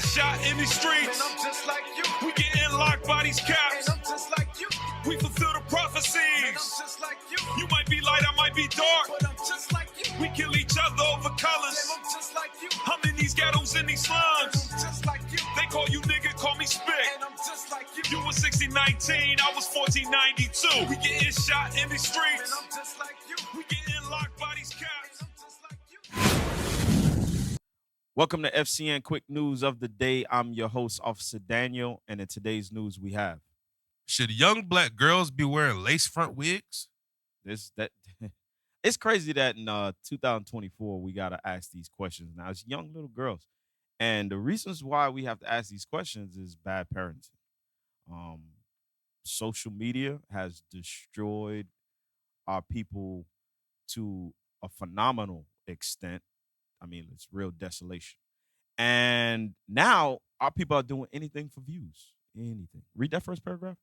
shot in these streets. I'm just like you. We getting locked by these caps. I'm just like you. We fulfill the I'm prophecies. just like you. You might be light, I might be dark. But I'm just like you. We kill each other over colors. I'm just like you. I'm in these ghettos, in these slums. I'm just like you. They call you nigga, call me Spick. And I'm just like you. You was 1619, I was 1492. We getting shot in these streets. I'm just like you. We getting locked by these caps. I'm just like you. Welcome to FCN Quick News of the Day. I'm your host, Officer Daniel, and in today's news we have Should young black girls be wearing lace front wigs? that. It's crazy that in 2024 we gotta ask these questions now. It's young little girls, and the reasons why we have to ask these questions is bad parenting. Um, Social media has destroyed our people to a phenomenal extent. I mean, it's real desolation. And now our people are doing anything for views. Anything. Read that first paragraph.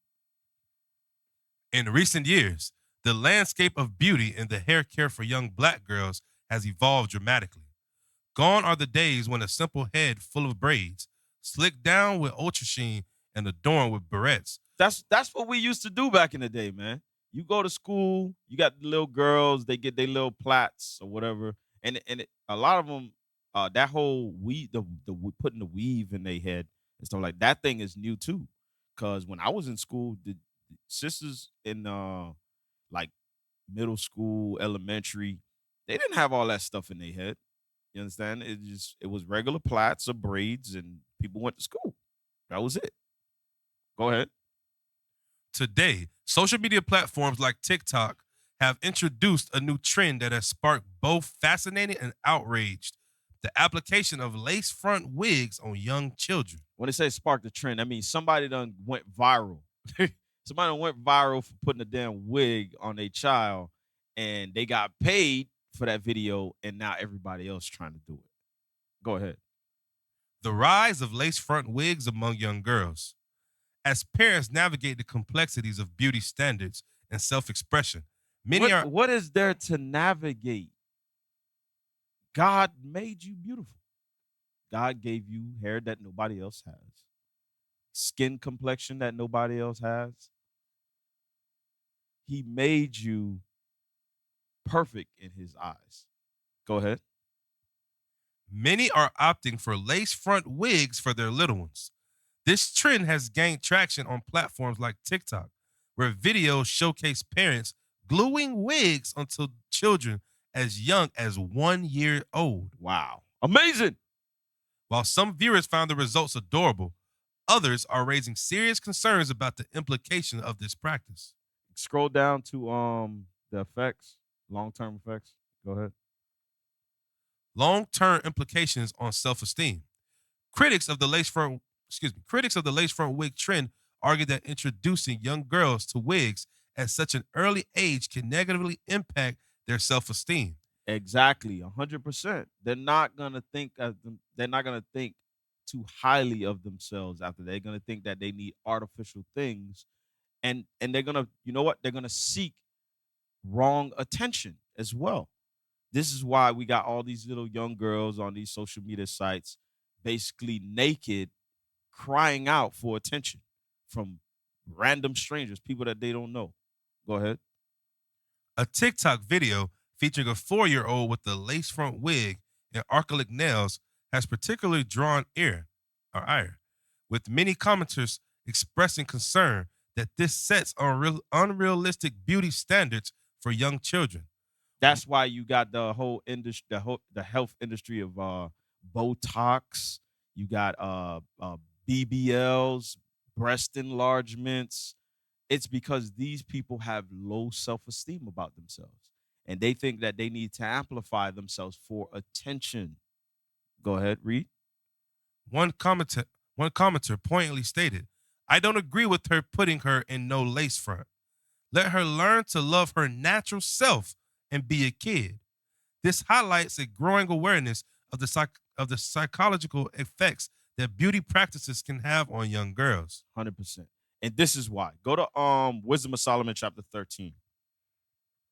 In recent years, the landscape of beauty in the hair care for young black girls has evolved dramatically. Gone are the days when a simple head full of braids, slicked down with ultra sheen and adorned with barrettes. That's what we used to do back in the day, man. You go to school, you got the little girls, they get their little plaits or whatever, a lot of them, that whole weave, putting the weave in their head and stuff like that thing is new too. Cause when I was in school, the sisters in like middle school, elementary, they didn't have all that stuff in their head. You understand? It was regular plaits or braids, and people went to school. That was it. Go ahead. Today, social media platforms like TikTok have introduced a new trend that has sparked both fascinating and outraged: the application of lace front wigs on young children. When they say spark the trend, I mean somebody done went viral. Somebody done went viral for putting a damn wig on a child, and they got paid for that video, and now everybody else trying to do it. Go ahead. The rise of lace front wigs among young girls. As parents navigate the complexities of beauty standards and self-expression, many are What is there to navigate? God made you beautiful. God gave you hair that nobody else has, skin complexion that nobody else has. He made you perfect in his eyes. Go ahead. Many are opting for lace front wigs for their little ones. This trend has gained traction on platforms like TikTok, where videos showcase parents gluing wigs onto children as young as 1 year old. Wow. Amazing. While some viewers found the results adorable, others are raising serious concerns about the implication of this practice. Scroll down to the effects, long-term effects. Go ahead. Long-term implications on self-esteem. Critics of the lace front wig trend argue that introducing young girls to wigs at such an early age can negatively impact their self-esteem. Exactly, 100%. They're not gonna think they're not gonna think too highly of themselves after. They're gonna think that they need artificial things, and they're gonna, you know what? They're gonna seek wrong attention as well. This is why we got all these little young girls on these social media sites, basically naked, crying out for attention from random strangers, people that they don't know. Go ahead. A TikTok video featuring a 4-year-old with a lace front wig and acrylic nails has particularly drawn ire, with many commenters expressing concern that this sets unrealistic beauty standards for young children. That's why you got the whole industry, the health industry of Botox. You got BBLs, breast enlargements. It's because these people have low self-esteem about themselves, and they think that they need to amplify themselves for attention. Go ahead, read. One commenter poignantly stated, "I don't agree with her putting her in no lace front. Let her learn to love her natural self and be a kid." This highlights a growing awareness of the psychological effects that beauty practices can have on young girls. 100%. And this is why. Go to Wisdom of Solomon chapter 13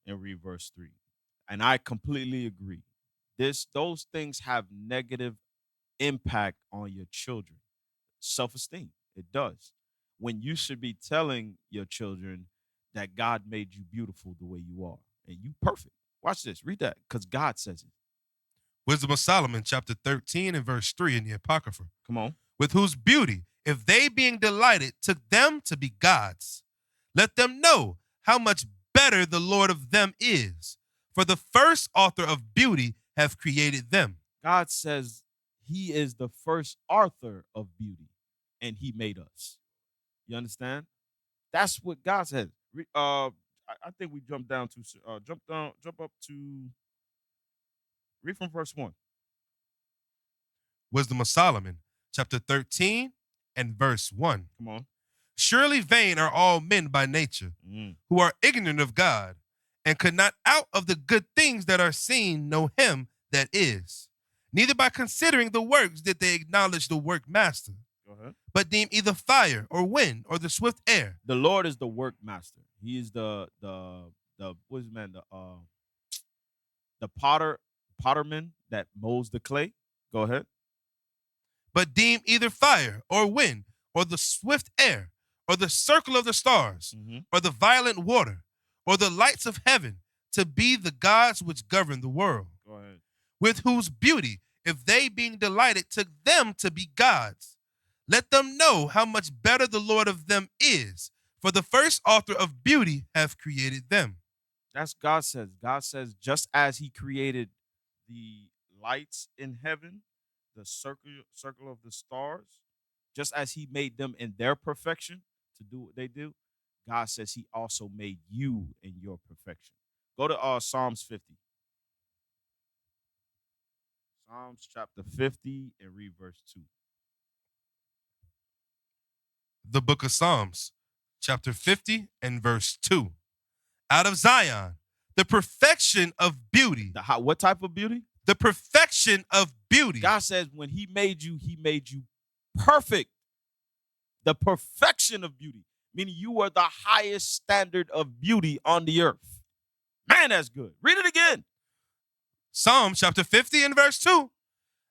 and read verse 3. And I completely agree. Those things have negative impact on your children. Self-esteem. It does. When you should be telling your children that God made you beautiful the way you are and you perfect. Watch this. Read that because God says it. Wisdom of Solomon, chapter 13 and verse 3 in the Apocrypha. Come on. With whose beauty, if they being delighted, took them to be gods, let them know how much better the Lord of them is. For the first author of beauty have created them. God says he is the first author of beauty and he made us. You understand? That's what God says. I think we jumped down to jump up to read from verse 1. Wisdom of Solomon, chapter 13 and verse 1. Come on. Surely vain are all men by nature, who are ignorant of God, and could not out of the good things that are seen know him that is. Neither by considering the works did they acknowledge the workmaster, Go ahead. but deem either fire or wind or the swift air. The Lord is the workmaster. He is the what is man the potterman that molds the clay. Go ahead. But deem either fire or wind or the swift air or the circle of the stars or the violent water or the lights of heaven to be the gods which govern the world. Go ahead. With whose beauty, if they being delighted, took them to be gods. Let them know how much better the Lord of them is, for the first author of beauty have created them. That's God says. God says, just as he created the lights in heaven, the circle of the stars, just as he made them in their perfection to do what they do, God says he also made you in your perfection. Go to Psalms 50. Psalms chapter 50 and read verse 2. The book of Psalms, chapter 50 and verse 2. Out of Zion, the perfection of beauty. What type of beauty? The perfection of beauty. God says when he made you perfect. The perfection of beauty, meaning you are the highest standard of beauty on the earth. Man, that's good. Read it again. Psalm chapter 50 and verse 2.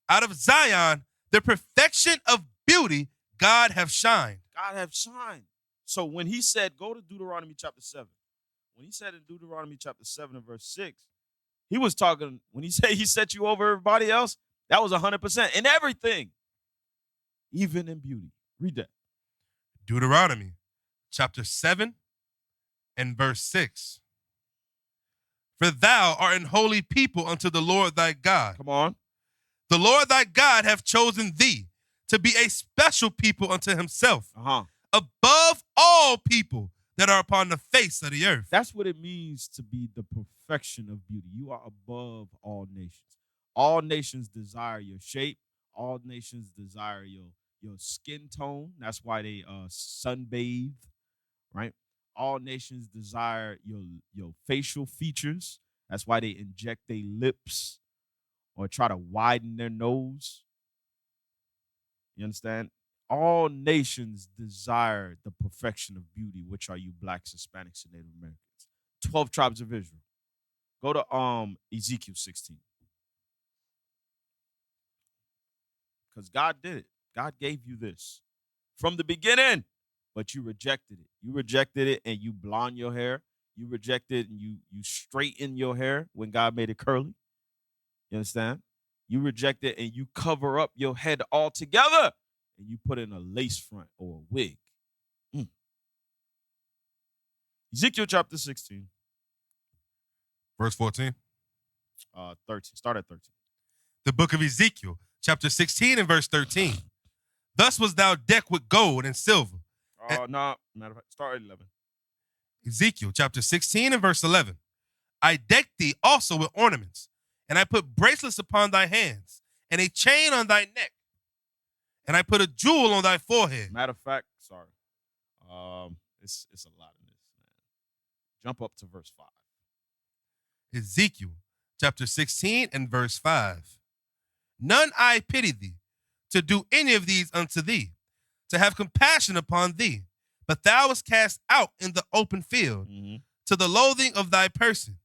Out of Zion, the perfection of beauty, God have shined. God have shined. So when he said, go to Deuteronomy chapter 7, when he said in Deuteronomy chapter 7 and verse 6, he was talking, when he said he set you over everybody else, that was 100% in everything, even in beauty. Read that. Deuteronomy chapter 7 and verse 6. For thou art an holy people unto the Lord thy God. Come on. The Lord thy God hath chosen thee to be a special people unto himself, above all people that are upon the face of the earth. That's what it means to be the perfection of beauty. You are above all nations. All nations desire your shape. All nations desire your skin tone. That's why they sunbathe, right? All nations desire your facial features. That's why they inject their lips or try to widen their nose. You understand? All nations desire the perfection of beauty, which are you blacks, Hispanics, and Native Americans. 12 tribes of Israel. Go to Ezekiel 16. Because God did it. God gave you this from the beginning, but you rejected it. You rejected it and you blonde your hair. You rejected and you straighten your hair when God made it curly. You understand? You reject it and you cover up your head altogether and you put in a lace front or a wig. Ezekiel chapter 16. Verse 14. 13. Start at 13. The book of Ezekiel, chapter 16 and verse 13. Thus was thou decked with gold and silver. No, matter of fact, start at 11. Ezekiel chapter 16 and verse 11. I decked thee also with ornaments, and I put bracelets upon thy hands, and a chain on thy neck, and I put a jewel on thy forehead. Matter of fact, sorry. It's a lot in this, man. Jump up to verse 5. Ezekiel chapter 16 and verse 5. None I pity thee, to do any of these unto thee, to have compassion upon thee, but thou wast cast out in the open field, to the loathing of thy person.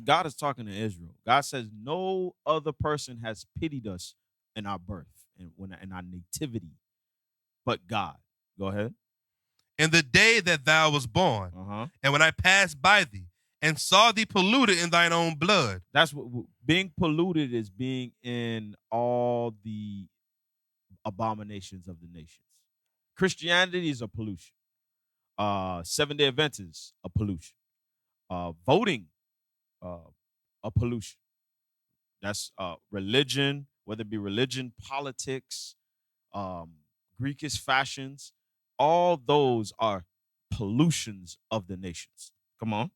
God is talking to Israel. God says no other person has pitied us in our birth and when in our nativity, but God. Go ahead. In the day that thou was born, and when I passed by thee, and saw thee polluted in thine own blood. That's what being polluted is, being in all the abominations of the nations. Christianity is a pollution. 7-Day Adventists, a pollution. Voting, a pollution. That's religion, whether it be religion, politics, Greekish fashions. All those are pollutions of the nations. Come on.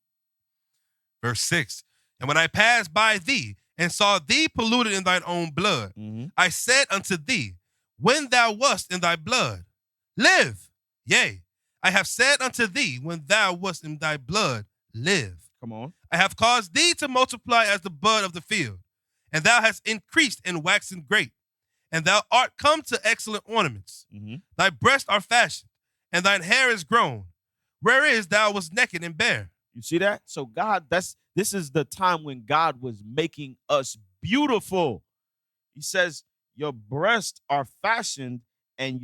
Verse 6. And when I passed by thee, and saw thee polluted in thine own blood, I said unto thee, when thou wast in thy blood, live. Yea, I have said unto thee, when thou wast in thy blood, live. Come on. I have caused thee to multiply as the bud of the field, and thou hast increased and waxen great, and thou art come to excellent ornaments. Thy breasts are fashioned, and thine hair is grown, whereas thou wast naked and bare. You see that? So God, this is the time when God was making us beautiful. He says, your breasts are fashioned and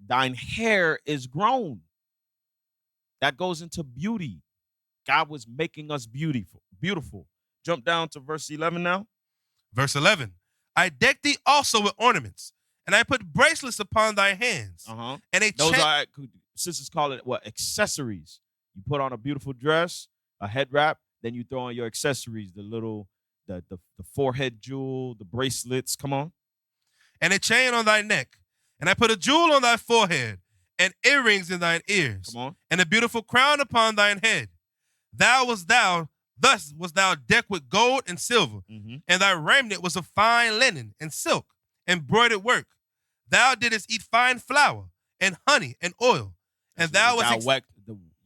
thine hair is grown. That goes into beauty. God was making us beautiful. Jump down to verse 11 now. Verse 11. I decked thee also with ornaments, and I put bracelets upon thy hands. And those are, sisters call it what? Accessories. You put on a beautiful dress, a head wrap, then you throw on your accessories, the forehead jewel, the bracelets. Come on. And a chain on thy neck, and I put a jewel on thy forehead, and earrings in thine ears. Come on. And a beautiful crown upon thine head. Thus was thou decked with gold and silver, and thy raiment was of fine linen and silk, embroidered work. Thou didst eat fine flour and honey and oil, and thou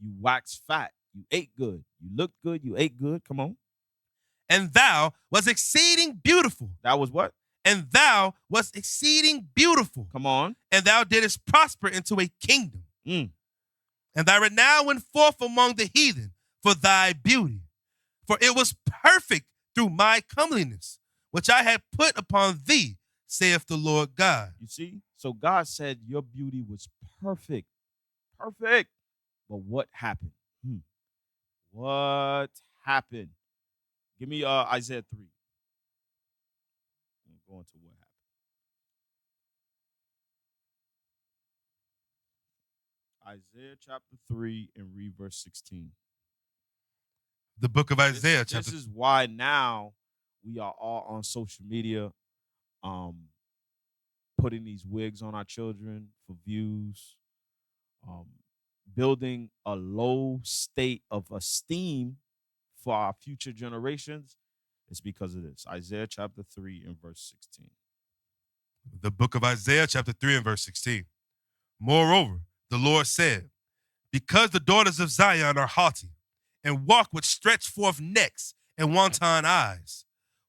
you waxed fat. You ate good. You looked good. You ate good. Come on. And thou was exceeding beautiful. That was what? And thou was exceeding beautiful. Come on. And thou didst prosper into a kingdom. And thy renown went forth among the heathen for thy beauty. For it was perfect through my comeliness, which I had put upon thee, saith the Lord God. You see? So God said your beauty was perfect. Perfect. But what happened? What happened? Give me Isaiah 3. I'm going to what happened. Isaiah chapter 3 and read verse 16. The book of Isaiah. This is why now we are all on social media, putting these wigs on our children for views, building a low state of esteem for our future generations. It's because of this. Isaiah chapter 3 and verse 16. The book of Isaiah chapter 3 and verse 16. Moreover, the Lord said, because the daughters of Zion are haughty, and walk with stretched forth necks and wanton eyes,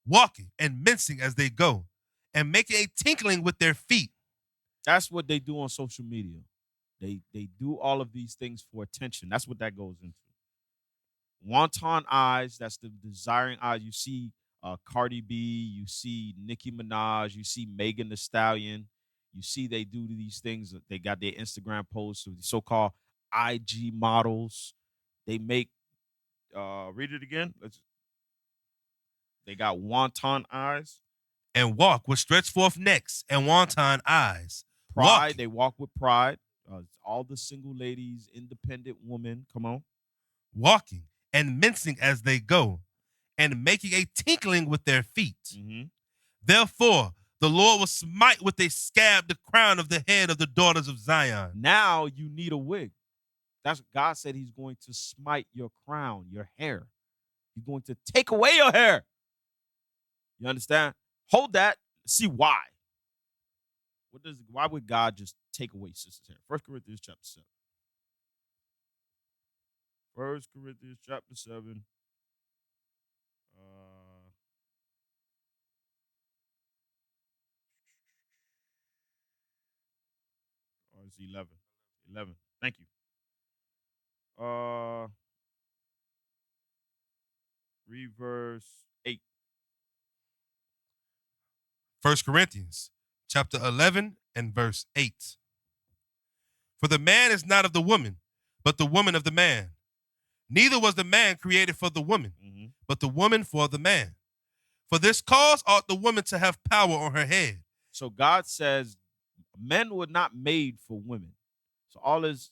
walking and mincing as they go, and making a tinkling with their feet. That's what they do on social media. They do all of these things for attention. That's what that goes into. Wanton eyes, that's the desiring eyes. You see Cardi B, you see Nicki Minaj, you see Megan Thee Stallion. You see they do these things. They got their Instagram posts of the so-called IG models. They make read it again. They got wanton eyes. And walk with stretched forth necks and wanton eyes. Pride. They walk with pride. All the single ladies, independent women. Come on. Walking and mincing as they go, and making a tinkling with their feet. Therefore, the Lord will smite with a scab the crown of the head of the daughters of Zion. Now you need a wig. That's what God said. He's going to smite your crown, your hair. He's going to take away your hair. You understand? Hold that. See why. Why would God just take away sisters' hair? 1 Corinthians chapter 7. 1 Corinthians chapter 7. It's 11. 11. Thank you. Read verse 8. 1 Corinthians chapter 11 and verse 8. For the man is not of the woman, but the woman of the man. Neither was the man created for the woman, but the woman for the man. For this cause ought the woman to have power on her head. So God says men were not made for women. So all this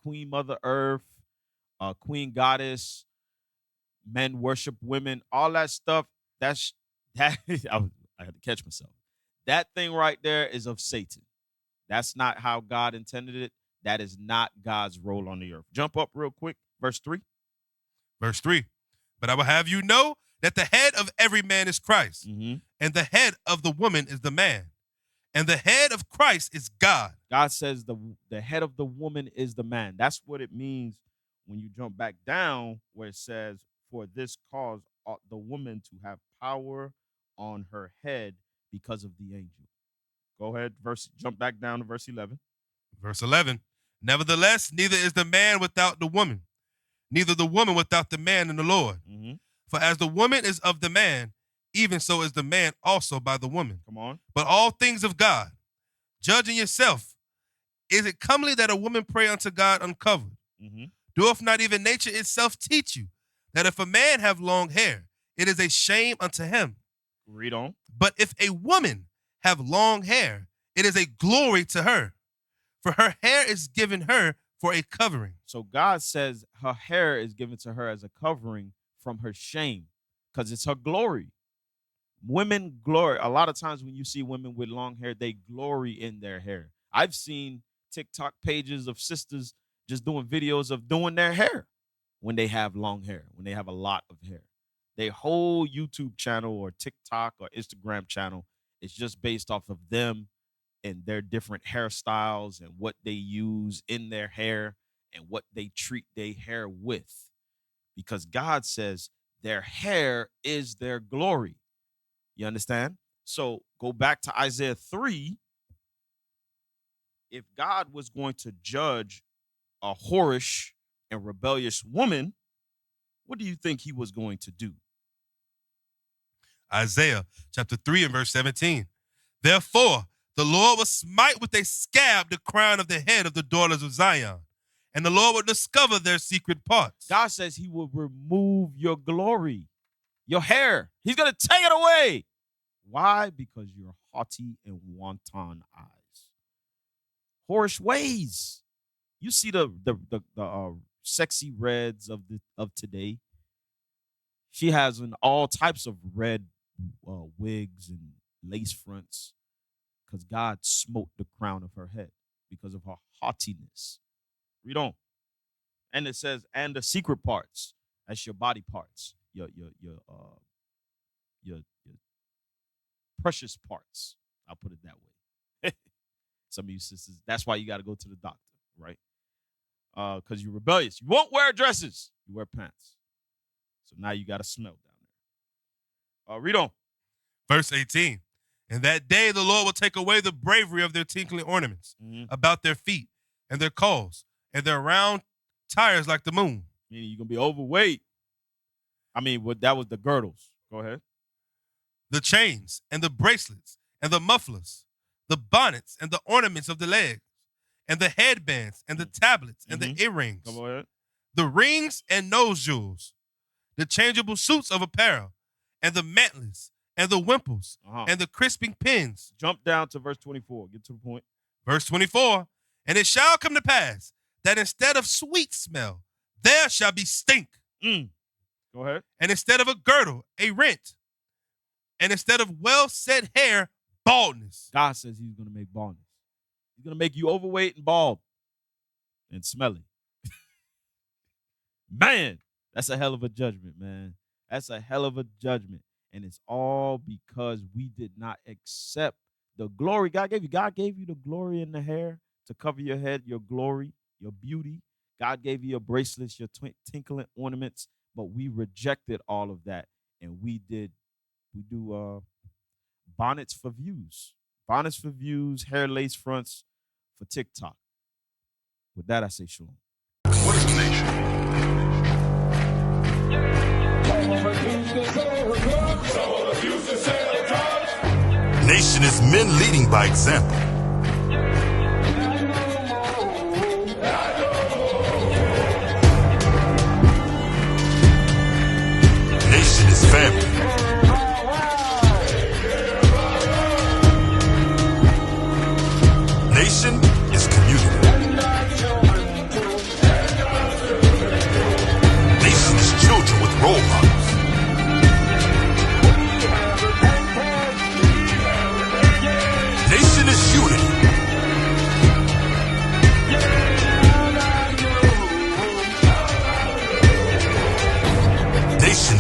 Queen Mother Earth, Queen Goddess, men worship women, all that stuff, that I had to catch myself. That thing right there is of Satan. That's not how God intended it. That is not God's role on the earth. Jump up real quick. Verse 3. Verse 3. But I will have you know that the head of every man is Christ, and the head of the woman is the man, and the head of Christ is God. God says the head of the woman is the man. That's what it means when you jump back down where it says, for this cause ought the woman to have power on her head because of the angel. Go ahead, jump back down to verse 11. Verse 11. Nevertheless, neither is the man without the woman, neither the woman without the man in the Lord. For as the woman is of the man, even so is the man also by the woman. Come on. But all things of God, judging yourself, is it comely that a woman pray unto God uncovered? Doeth not even nature itself teach you that if a man have long hair, it is a shame unto him? Read on. But if a woman have long hair, it is a glory to her, for her hair is given her for a covering. So God says her hair is given to her as a covering from her shame, because it's her glory. Women glory. A lot of times when you see women with long hair, they glory in their hair. I've seen TikTok pages of sisters just doing videos of doing their hair when they have long hair, when they have a lot of hair. Their whole YouTube channel or TikTok or Instagram channel is just based off of them and their different hairstyles and what they use in their hair and what they treat their hair with. Because God says their hair is their glory. You understand? So go back to Isaiah 3. If God was going to judge a whorish and rebellious woman, what do you think he was going to do? Isaiah chapter 3 and verse 17. Therefore, the Lord will smite with a scab the crown of the head of the daughters of Zion, and the Lord will discover their secret parts. God says he will remove your glory, your hair. He's going to take it away. Why? Because you're haughty and wanton eyes. Whorish ways. You see the sexy reds of today. She has all types of red wigs and lace fronts because God smote the crown of her head because of her haughtiness. Read on. And it says, and the secret parts, that's your body parts, your precious parts. I'll put it that way. Some of you sisters, that's why you got to go to the doctor, right? Because you're rebellious. You won't wear dresses. You wear pants. So now you got to smell down there. Read on. Verse 18. In that day the Lord will take away the bravery of their tinkling ornaments about their feet and their calls and their round tires like the moon. Meaning you're going to be overweight. I mean, that was the girdles. Go ahead. The chains and the bracelets and the mufflers, the bonnets and the ornaments of the legs, and the headbands and the tablets and the earrings, Come on ahead. the rings and nose jewels, the changeable suits of apparel, and the mantlets and the wimples and the crisping pins. Jump down to verse 24. Get to the point. Verse 24. And it shall come to pass that instead of sweet smell, there shall be stink. Go ahead. And instead of a girdle, a rent. And instead of well-set hair, baldness. God says he's going to make baldness. He's going to make you overweight and bald and smelly. Man, that's a hell of a judgment, man. That's a hell of a judgment. And it's all because we did not accept the glory God gave you. God gave you the glory in the hair to cover your head, your glory, your beauty. God gave you your bracelets, your tinkling ornaments, but we rejected all of that. And we do bonnets for views. Bonnets for views, hair lace fronts for TikTok. With that, I say shalom. What is the nation? Nation is men leading by example. Nation is family. Nation is community. Nation is children with role models. Nation is unity. Nation